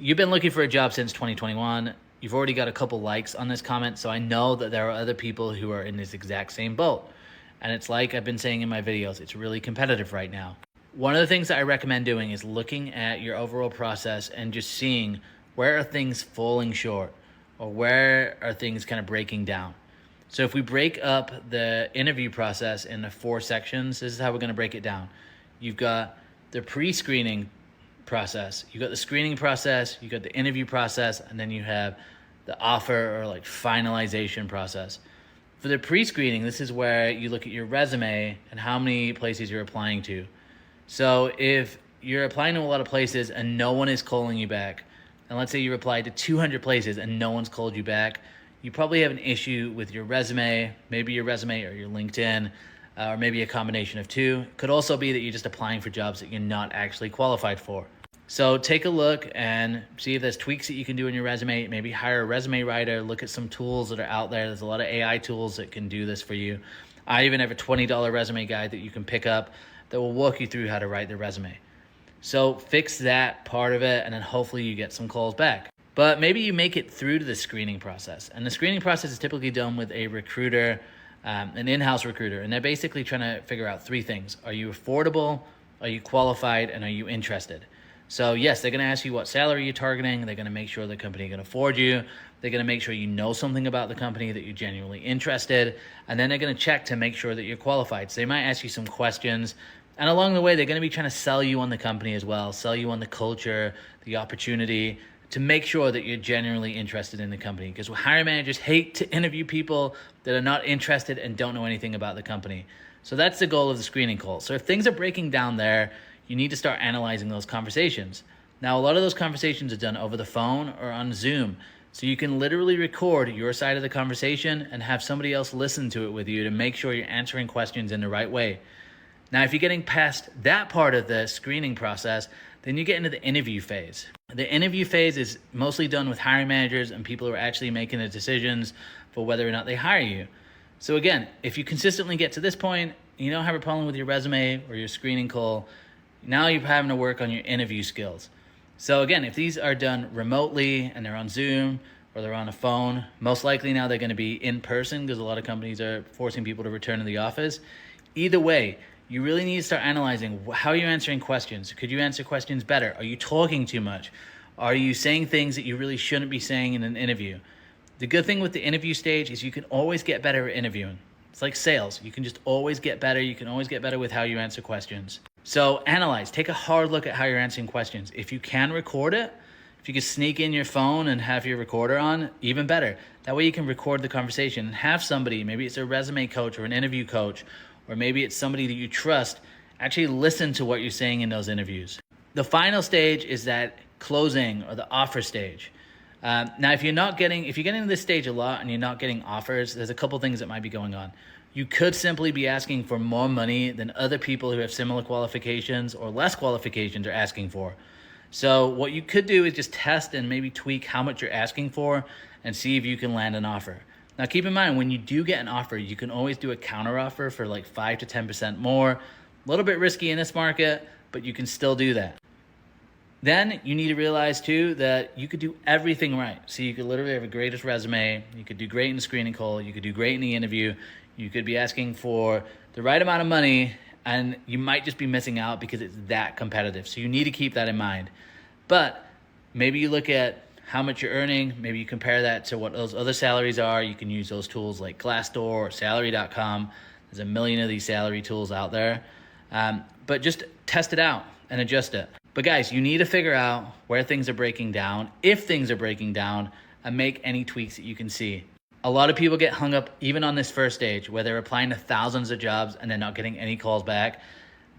You've been looking for a job since 2021. You've already got a couple likes on this comment, so I know that there are other people who are in this exact same boat. And it's like I've been saying in my videos, it's really competitive right now. One of the things that I recommend doing is looking at your overall process and just seeing where are things falling short or where are things kind of breaking down. So if we break up the interview process into 4 sections, this is how we're going to break it down. You've got the pre-screening process, you got the screening process, you got the interview process, and then you have the offer or like finalization process. For the pre-screening, this is where you look at your resume and how many places you're applying to. So if you're applying to a lot of places and no one is calling you back, and let's say you applied to 200 places and no one's called you back, you probably have an issue with your resume, maybe your resume or your LinkedIn, or maybe a combination of two. It could also be that you're just applying for jobs that you're not actually qualified for. So take a look and see if there's tweaks that you can do in your resume. Maybe hire a resume writer, look at some tools that are out there. There's a lot of AI tools that can do this for you. I even have a $20 resume guide that you can pick up that will walk you through how to write the resume. So fix that part of it, and then hopefully you get some calls back. But maybe you make it through to the screening process. And the screening process is typically done with a recruiter, an in-house recruiter. And they're basically trying to figure out 3 things. Are you affordable? Are you qualified? And are you interested? So yes, they're going to ask you what salary you're targeting. They're going to make sure the company can afford you. They're going to make sure you know something about the company, that you're genuinely interested. And then they're going to check to make sure that you're qualified. So they might ask you some questions. And along the way, they're going to be trying to sell you on the company as well, sell you on the culture, the opportunity, to make sure that you're genuinely interested in the company. Because hiring managers hate to interview people that are not interested and don't know anything about the company. So that's the goal of the screening call. So if things are breaking down there, you need to start analyzing those conversations. Now, a lot of those conversations are done over the phone or on Zoom. So you can literally record your side of the conversation and have somebody else listen to it with you to make sure you're answering questions in the right way. Now, if you're getting past that part of the screening process, then you get into the interview phase. The interview phase is mostly done with hiring managers and people who are actually making the decisions for whether or not they hire you. So again, if you consistently get to this point, you don't have a problem with your resume or your screening call, now you're having to work on your interview skills. So again, if these are done remotely and they're on Zoom or they're on a phone, most likely now they're going to be in person because a lot of companies are forcing people to return to the office. Either way, you really need to start analyzing how you're answering questions. Could you answer questions better? Are you talking too much? Are you saying things that you really shouldn't be saying in an interview? The good thing with the interview stage is you can always get better at interviewing. It's like sales. You can just always get better. You can always get better with how you answer questions. So analyze, take a hard look at how you're answering questions. If you can record it, if you can sneak in your phone and have your recorder on, even better. That way you can record the conversation and have somebody, maybe it's a resume coach or an interview coach, or maybe it's somebody that you trust, actually listen to what you're saying in those interviews. The final stage is that closing or the offer stage. Now, if you're getting to this stage a lot and you're not getting offers, there's a couple things that might be going on. You could simply be asking for more money than other people who have similar qualifications or less qualifications are asking for. So what you could do is just test and maybe tweak how much you're asking for and see if you can land an offer. Now, keep in mind, when you do get an offer, you can always do a counter offer for like 5 to 10% more. A little bit risky in this market, but you can still do that. Then you need to realize too that you could do everything right. So you could literally have a greatest resume. You could do great in the screening call. You could do great in the interview. You could be asking for the right amount of money, and you might just be missing out because it's that competitive. So you need to keep that in mind. But maybe you look at how much you're earning. Maybe you compare that to what those other salaries are. You can use those tools like Glassdoor or Salary.com. There's a million of these salary tools out there. But just test it out and adjust it. But guys, you need to figure out where things are breaking down, if things are breaking down, and make any tweaks that you can see. A lot of people get hung up even on this first stage where they're applying to thousands of jobs and they're not getting any calls back.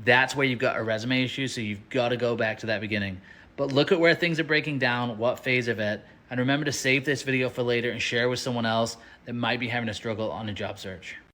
That's where you've got a resume issue, so you've got to go back to that beginning. But look at where things are breaking down, what phase of it, and remember to save this video for later and share with someone else that might be having a struggle on a job search.